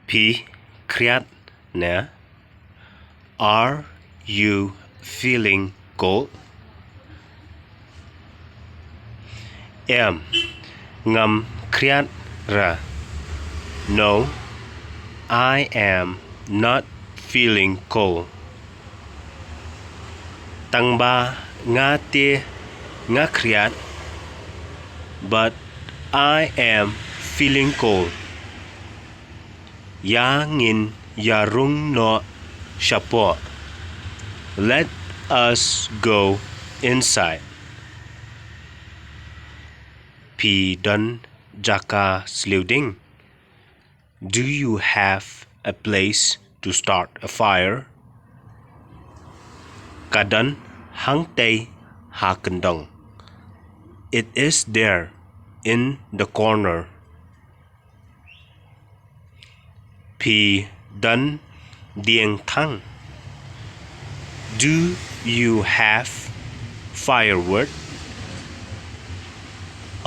khriat nè. Are you feeling cold? Em ngam khriat ra. No, I am not feeling cold. Tăng ba nga tia nga khriat, but I am feeling cold. Ya ngin ya rung no shapoh. Let us go inside. Don jaka sliew. Do you have a place to start a fire? Kadan hangtei kyndong. It is there in the corner. Don thang. Do you have firewood?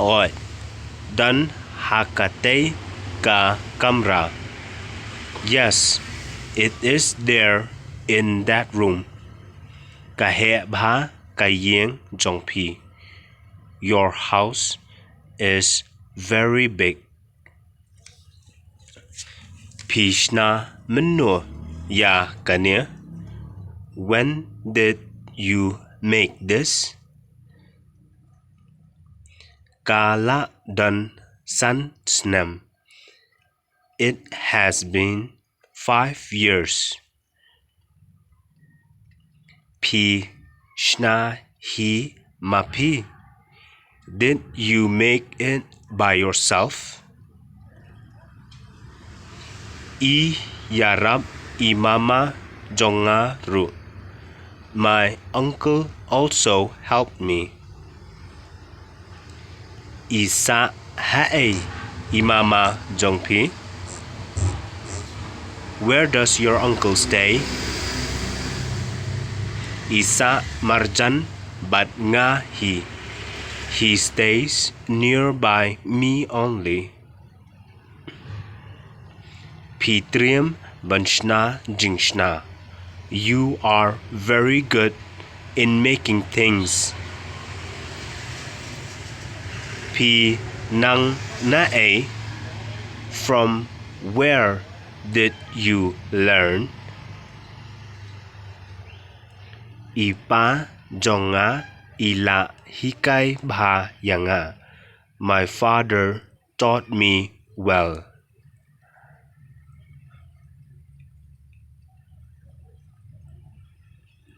Oi, dan hakatei ka kamra. Yes, it is there in that room. Kahe bha kayeng Jong. Your house is very big. Shna mynno iakane. When did you make this? Kala dan snem. It has been 5 years. Shna hi mapi. Did you make it by yourself? Yarab imama jonga ru. My uncle also helped me. Isa haei imama Jong. Where does your uncle stay? Isa marjan but nga he. He stays nearby me only. Triem Shna jing. You are very good in making things. Nang naei. From where did you learn? Ipa jonga ila hikai bha yanga. My father taught me well.